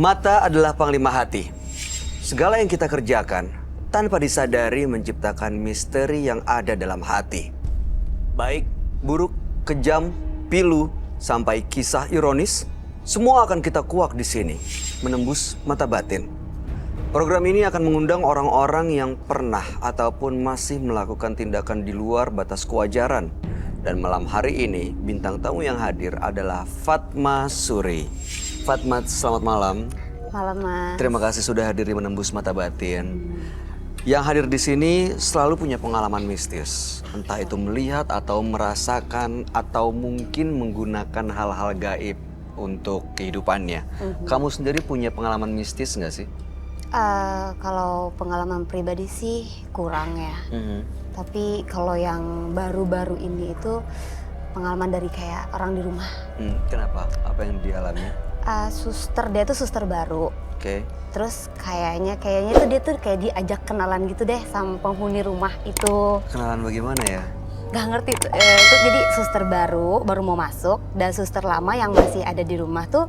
Mata adalah panglima hati. Segala yang kita kerjakan tanpa disadari menciptakan misteri yang ada dalam hati. Baik, buruk, kejam, pilu, sampai kisah ironis, semua akan kita kuak di sini, menembus mata batin. Program ini akan mengundang orang-orang yang pernah ataupun masih melakukan tindakan di luar batas kewajaran. Dan malam hari ini, bintang tamu yang hadir adalah Fatma Suri. Fatma, selamat malam. Malam, Mas. Terima kasih sudah hadir di Menembus Mata Batin. Yang hadir di sini selalu punya pengalaman mistis. Entah itu melihat atau merasakan atau mungkin menggunakan hal-hal gaib untuk kehidupannya. Kamu sendiri punya pengalaman mistis nggak sih? Kalau pengalaman pribadi sih kurang ya. Tapi kalau yang baru-baru ini itu pengalaman dari kayak orang di rumah. Kenapa? Apa yang dialami? Dia tuh suster baru. Oke. Terus kayaknya tuh dia tuh kayak diajak kenalan gitu deh sama penghuni rumah itu. Kenalan bagaimana ya? Gak ngerti tuh. Itu jadi suster baru mau masuk dan suster lama yang masih ada di rumah tuh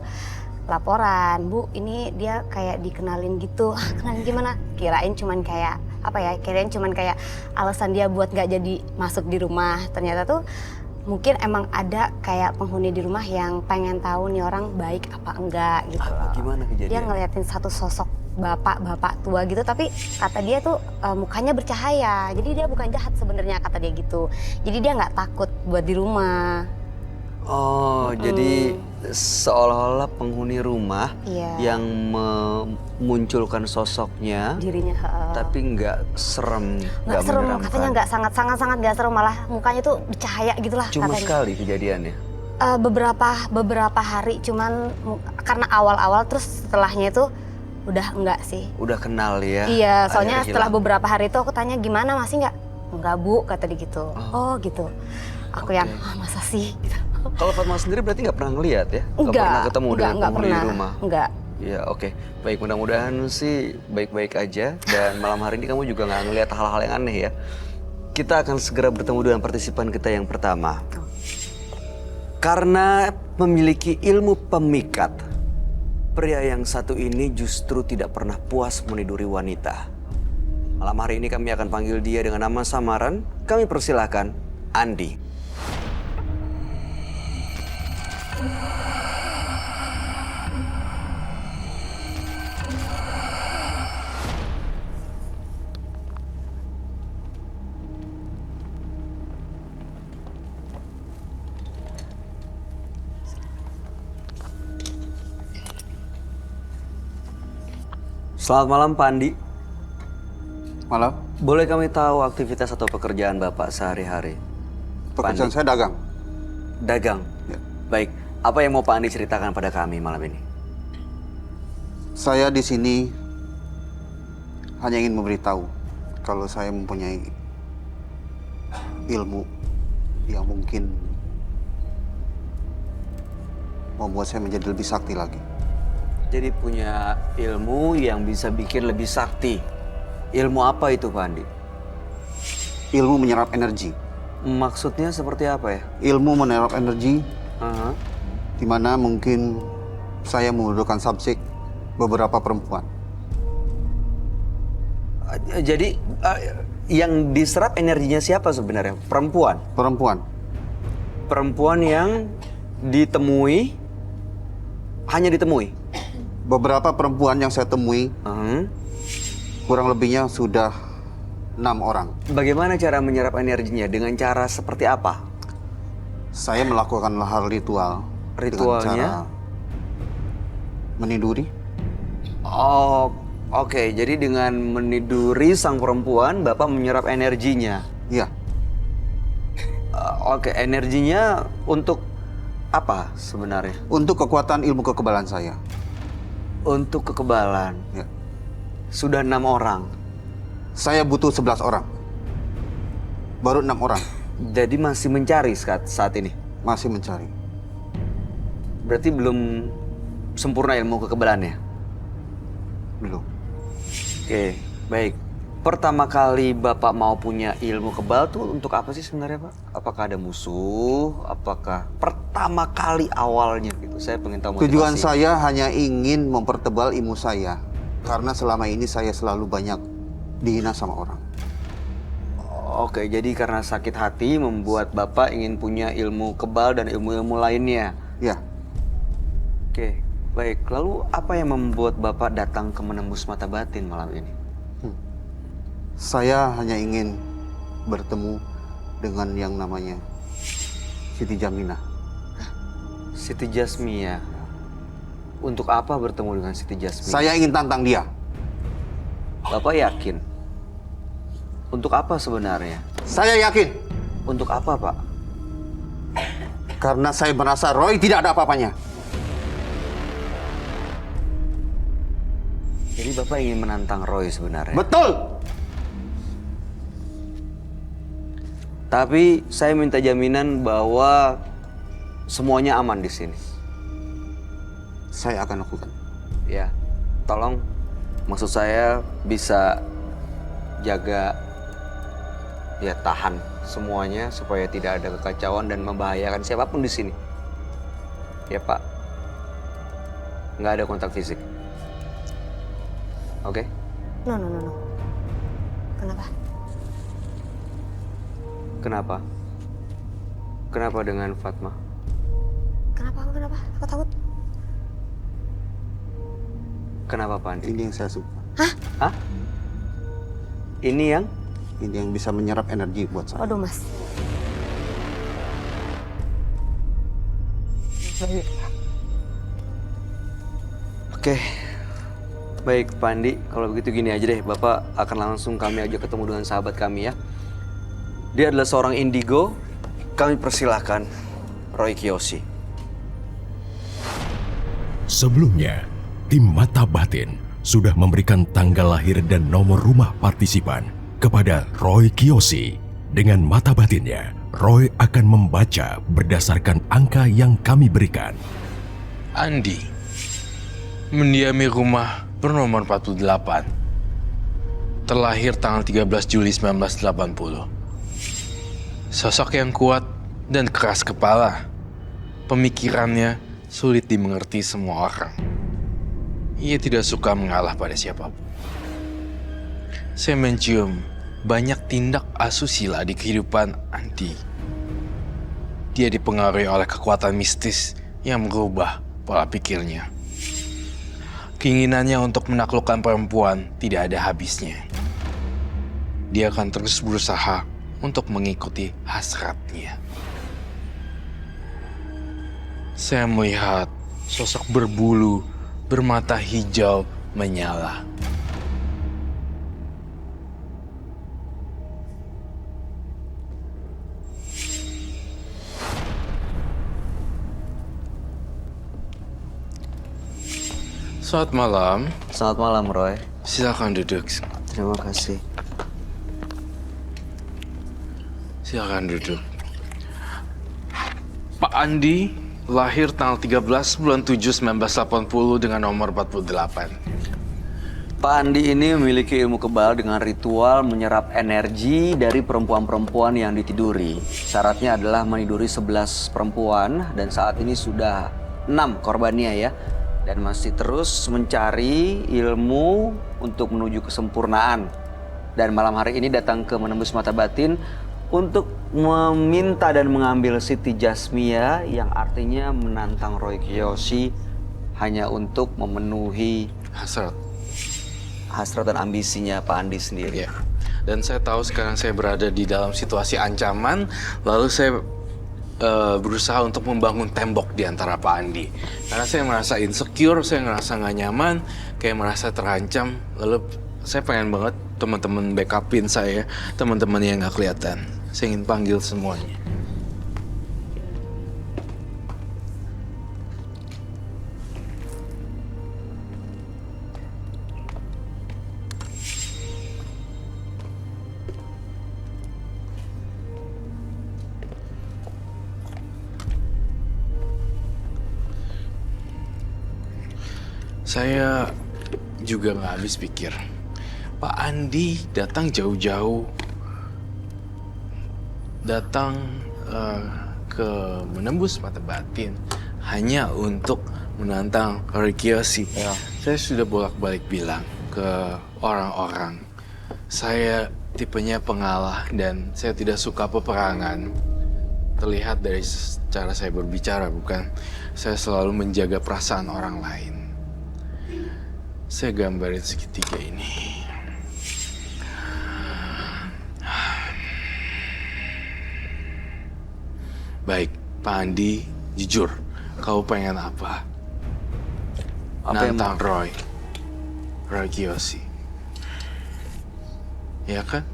laporan, Bu, ini dia kayak dikenalin gitu. Kenalin gimana? Kirain cuman kayak alasan dia buat gak jadi masuk di rumah. Ternyata tuh mungkin emang ada kayak penghuni di rumah yang pengen tahu nih orang baik apa enggak gitu loh. Gimana kejadian? Dia ngeliatin satu sosok bapak tua gitu, tapi kata dia tuh mukanya bercahaya. Jadi dia bukan jahat sebenarnya, kata dia gitu. Jadi dia nggak takut buat di rumah. Oh, jadi seolah-olah penghuni rumah yang memunculkan sosoknya, dirinya, tapi nggak serem, nggak serem, katanya nggak sangat nggak serem, malah mukanya tuh bercahaya gitulah. Cuma katanya. sekali kejadiannya? Beberapa hari, cuman karena awal-awal, terus setelahnya itu udah enggak sih. Udah kenal ya? Iya, soalnya Akhirnya setelah hilang. beberapa hari itu aku tanya gimana, masih nggak? Enggak, Bu, kata dia gitu. Oh gitu. Aku yang masa sih? Kalau Fatma sendiri berarti nggak pernah ngeliat ya? Nggak pernah ketemu dengan penghuni di rumah? Enggak. Ya oke. Baik, mudah-mudahan sih baik-baik aja. Dan malam hari ini kamu juga nggak ngeliat hal-hal yang aneh ya. Kita akan segera bertemu dengan partisipan kita yang pertama. Karena memiliki ilmu pemikat, pria yang satu ini justru tidak pernah puas meniduri wanita. Malam hari ini kami akan panggil dia dengan nama samaran. Kami persilahkan Andi. Selamat malam Pak Andi. Malam. Boleh kami tahu aktivitas atau pekerjaan Bapak sehari-hari? Pekerjaan saya dagang. Dagang? Ya. Baik, apa yang mau Pak Andi ceritakan pada kami malam ini? Saya di sini hanya ingin memberitahu kalau saya mempunyai ilmu yang mungkin membuat saya menjadi lebih sakti lagi. Jadi punya ilmu yang bisa bikin lebih sakti. Ilmu apa itu Pak Andi? Ilmu menyerap energi. Maksudnya seperti apa ya? Ilmu menyerap energi Uh-huh. di mana mungkin saya membutuhkan subjek beberapa perempuan. Jadi yang diserap energinya siapa sebenarnya? Perempuan? Perempuan. Perempuan yang ditemui, hanya ditemui? Beberapa perempuan yang saya temui, Uh-huh. kurang lebihnya sudah 6 orang. Bagaimana cara menyerap energinya? Dengan cara seperti apa? Saya melakukan hal ritual. Ritualnya? Dengan cara meniduri. Oh, oke. Jadi dengan meniduri sang perempuan, Bapak menyerap energinya. Iya. Oke, energinya untuk apa sebenarnya? Untuk kekuatan ilmu kekebalan saya. Untuk kekebalan. Ya. Sudah 6 orang. Saya butuh 11 orang. Baru 6 orang. Jadi masih mencari saat ini? Masih mencari. Berarti belum sempurna ilmu kekebalannya? Belum. Oke, baik. pertama kali Bapak mau punya ilmu kebal tuh untuk apa sih sebenarnya Pak? Apakah ada musuh? Apakah pertama kali awalnya gitu? Saya pengen tahu motivasi. Tujuan saya hanya ingin mempertebal ilmu saya. Karena selama ini saya selalu banyak dihina sama orang. Oke, jadi karena sakit hati membuat Bapak ingin punya ilmu kebal dan ilmu-ilmu lainnya. Ya, Oke, baik. Lalu apa yang membuat Bapak datang ke menembus mata batin malam ini? saya hanya ingin bertemu dengan yang namanya Siti Jaminah. Siti Jasmia. Untuk apa bertemu dengan Siti Jasmia? Saya ingin tantang dia. Bapak yakin? Untuk apa sebenarnya? Saya yakin. Untuk apa, Pak? Karena saya merasa Roy tidak ada apa-apanya. Jadi Bapak ingin menantang Roy sebenarnya? Betul. Tapi saya minta jaminan bahwa semuanya aman di sini. Saya akan lakukan. Ya, tolong, maksud saya bisa jaga, ya tahan semuanya supaya tidak ada kekacauan dan membahayakan siapapun di sini. Ya Pak, nggak ada kontak fisik. Oke? No. Kenapa? Kenapa? Kenapa dengan Fatma? Kenapa? Aku takut. Kenapa Pak Andi? Ini yang saya suka. Hah? Ini yang? Ini yang bisa menyerap energi buat saya. Waduh, Mas. Oke. Baik Pak Andi, kalau begitu gini aja deh. Bapak akan langsung kami ajak ketemu dengan sahabat kami ya. Dia adalah seorang indigo. Kami persilahkan Roy Kiyoshi. Sebelumnya, tim Mata Batin sudah memberikan tanggal lahir dan nomor rumah partisipan kepada Roy Kiyoshi. Dengan mata batinnya, Roy akan membaca berdasarkan angka yang kami berikan. Andi mendiami rumah bernomor 48. Terlahir tanggal 13 Juli 1980. Sosok yang kuat dan keras kepala. Pemikirannya sulit dimengerti semua orang. Ia tidak suka mengalah pada siapapun. Saya mencium banyak tindak asusila di kehidupan Andi. Dia dipengaruhi oleh kekuatan mistis yang merubah pola pikirnya. Keinginannya untuk menaklukkan perempuan tidak ada habisnya. Dia akan terus berusaha untuk mengikuti hasratnya. Saya melihat sosok berbulu, bermata hijau menyala. Selamat malam. Selamat malam Roy. Silakan duduk. Terima kasih. Silakan duduk. Pak Andi lahir tanggal 13 bulan 7 1980 dengan nomor 48. Pak Andi ini memiliki ilmu kebal dengan ritual menyerap energi dari perempuan-perempuan yang ditiduri. Syaratnya adalah meniduri 11 perempuan dan saat ini sudah 6 korbannya ya. Dan masih terus mencari ilmu untuk menuju kesempurnaan. Dan malam hari ini datang ke menembus mata batin untuk meminta dan mengambil Siti Jasmia yang artinya menantang Roy Kiyoshi hanya untuk memenuhi hasrat dan ambisinya Pak Andi sendiri. Ya. Dan saya tahu sekarang saya berada di dalam situasi ancaman, lalu saya berusaha untuk membangun tembok di antara Pak Andi. Karena saya merasa insecure, saya merasa nggak nyaman, kayak merasa terancam. Lalu saya pengen banget teman-teman backupin saya, teman-teman yang nggak kelihatan. Saya ingin panggil semuanya. Saya juga nggak habis pikir. Pak Andi datang jauh-jauh, datang ke menembus mata batin hanya untuk menantang Roy Kiyoshi. Saya sudah bolak-balik bilang ke orang-orang, saya tipenya pengalah dan saya tidak suka peperangan. Terlihat dari cara saya berbicara, bukan? Saya selalu menjaga perasaan orang lain. Saya gambarin segitiga ini. Baik, Pak Andi, jujur, kau pengen apa? Nantang Roy Kiyoshi. Ya kan?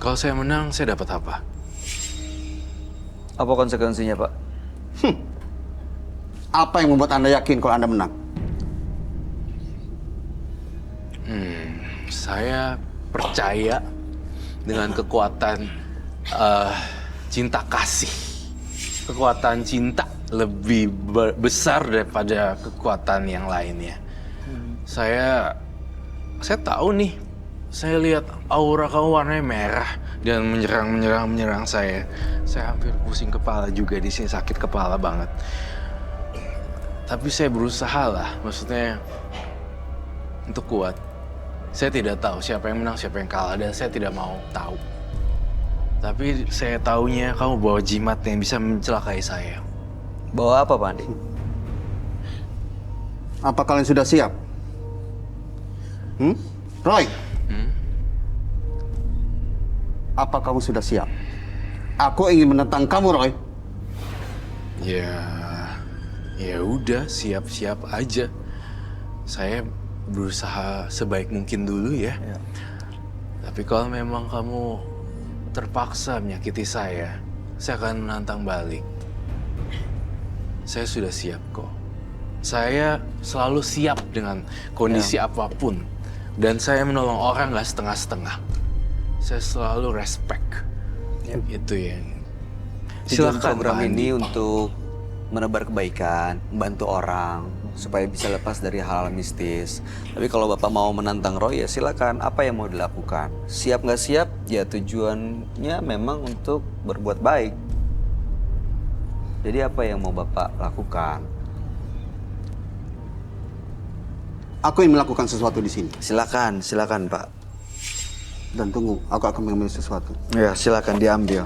Kalau saya menang, saya dapat apa? Apa konsekuensinya, Pak? Apa yang membuat Anda yakin kalau Anda menang? Saya percaya dengan kekuatan cinta kasih. Kekuatan cinta lebih besar daripada kekuatan yang lainnya. Saya tahu nih, saya lihat aura kamu warnanya merah dan menyerang saya. Saya hampir pusing kepala juga di sini, sakit kepala banget. Tapi saya berusaha lah, maksudnya untuk kuat. Saya tidak tahu siapa yang menang, siapa yang kalah, dan saya tidak mau tahu. Tapi saya taunya kamu bawa jimat yang bisa mencelakai saya. Bawa apa, Pak Andi? Apa kalian sudah siap? Roy? Apa kamu sudah siap? Aku ingin menentang kamu, Roy. Ya udah, siap-siap aja. Saya berusaha sebaik mungkin dulu ya. Tapi kalau memang kamu terpaksa menyakiti saya akan menantang balik. Saya sudah siap kok. Saya selalu siap dengan kondisi apapun. Dan saya menolong orang nggak setengah-setengah. Saya selalu respect. Itu yang... Silakan Silakan, program Pak ini Andi. untuk menebar kebaikan, membantu orang supaya bisa lepas dari hal-hal mistis. Tapi kalau Bapak mau menantang Roy, ya silakan. Apa yang mau dilakukan? Siap nggak siap? Ya tujuannya memang untuk berbuat baik. Jadi apa yang mau Bapak lakukan? Aku ingin melakukan sesuatu di sini. Silakan Pak. Dan tunggu, aku akan mengambil sesuatu. Ya silakan diambil.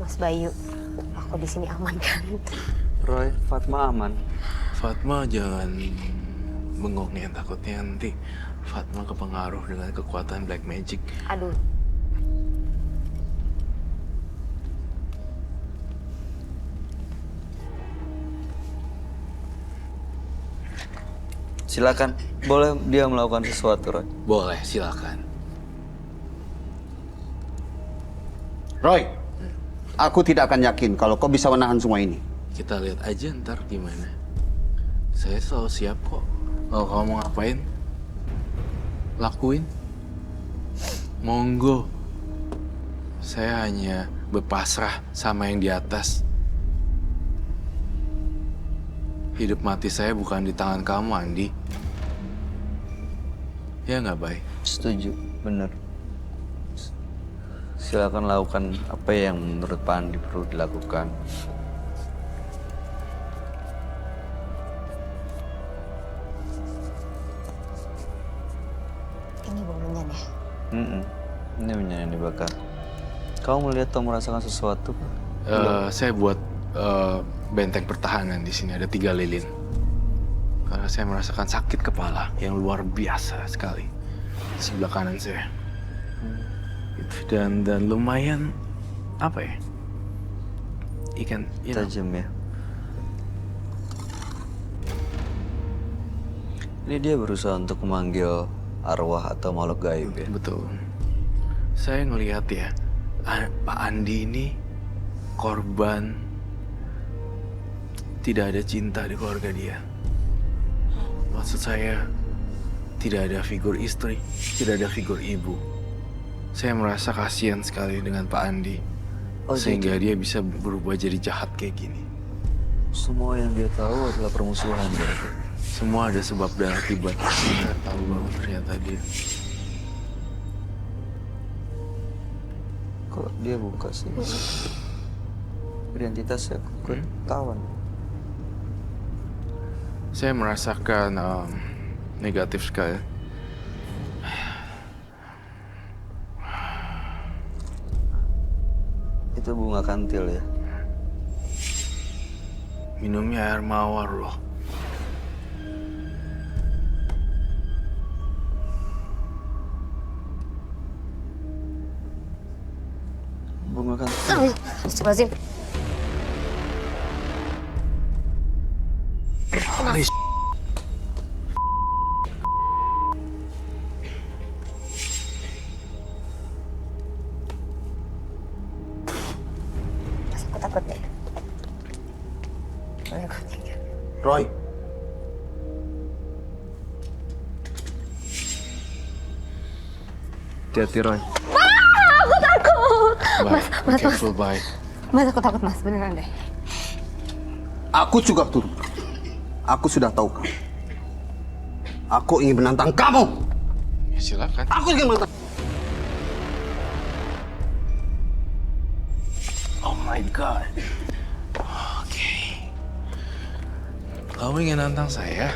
Mas Bayu, aku di sini aman kan? Roy, Fatma aman. Fatma jangan bengong nih, takutnya nanti Fatma kepengaruh dengan kekuatan black magic. Aduh, Silakan, boleh dia melakukan sesuatu, Roy. Boleh, silakan. Roy, aku tidak akan yakin kalau kau bisa menahan semua ini. Kita lihat aja ntar gimana. Saya selalu siap kok. Kalau kamu mau ngapain, lakuin. Monggo. Saya hanya berpasrah sama yang di atas. Hidup mati saya bukan di tangan kamu, Andi. Ya nggak, Bay? Setuju, bener. Silakan lakukan apa yang menurut Pak Andi perlu dilakukan. ini bolunya nih. Ini minyak yang dibakar. Kamu melihat atau merasakan sesuatu, Pak? Saya buat benteng pertahanan di sini, ada 3 lilin. Karena saya merasakan sakit kepala yang luar biasa sekali di sebelah kanan saya. Gitu. Dan lumayan apa ya? Ikan Tajam ya. Ini dia berusaha untuk memanggil arwah atau makhluk gaib ya. Betul. Saya ngelihat ya, Pak Andi ini korban tidak ada cinta di keluarga dia. Maksud saya, tidak ada figur istri, tidak ada figur ibu. Saya merasa kasihan sekali dengan Pak Andi. Oh, sehingga dia bisa berubah jadi jahat kayak gini. Semua yang dia tahu adalah permusuhan berarti. Semua ada sebab dan akibat. Nggak tahu banget ternyata dia. Kok dia buka sih? Identitasnya ketahuan. Saya merasakan negatif sekali. Itu bunga kantil ya? Minumnya air mawar loh. Bunga kantil. Astagfirullahaladzim. Aku takut deh. Roy, Hati-hati Roy. Bye. Mas. Careful, bye. Mas, aku takut mas, beneran deh. aku juga turun. Aku sudah tahu kamu. Aku ingin menantang kamu. Ya, silakan. Aku ingin menantang. Oh my god. Oke. Kamu ingin nantang saya?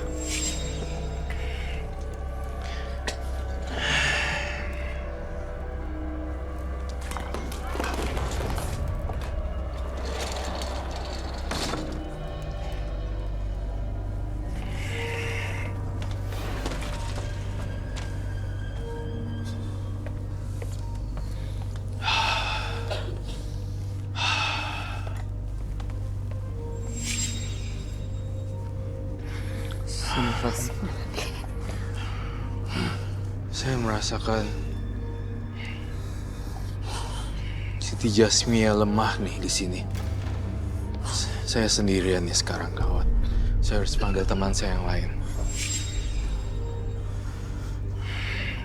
Saya merasakan Siti Jasmia lemah nih di sini. Saya sendirian nih sekarang, kawan. Saya harus panggil teman saya yang lain.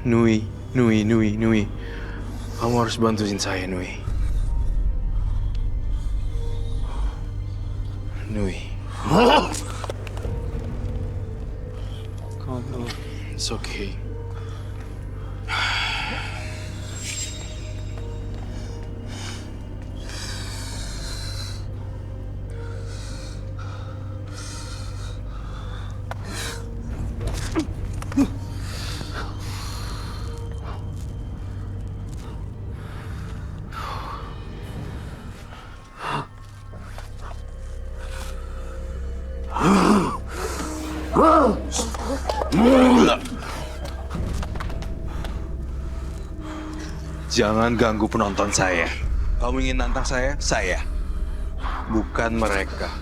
Nui. Kamu harus bantuin saya, Nui. Nui. It's okay. Jangan ganggu penonton saya. Kamu ingin nantang saya? Saya. Bukan mereka.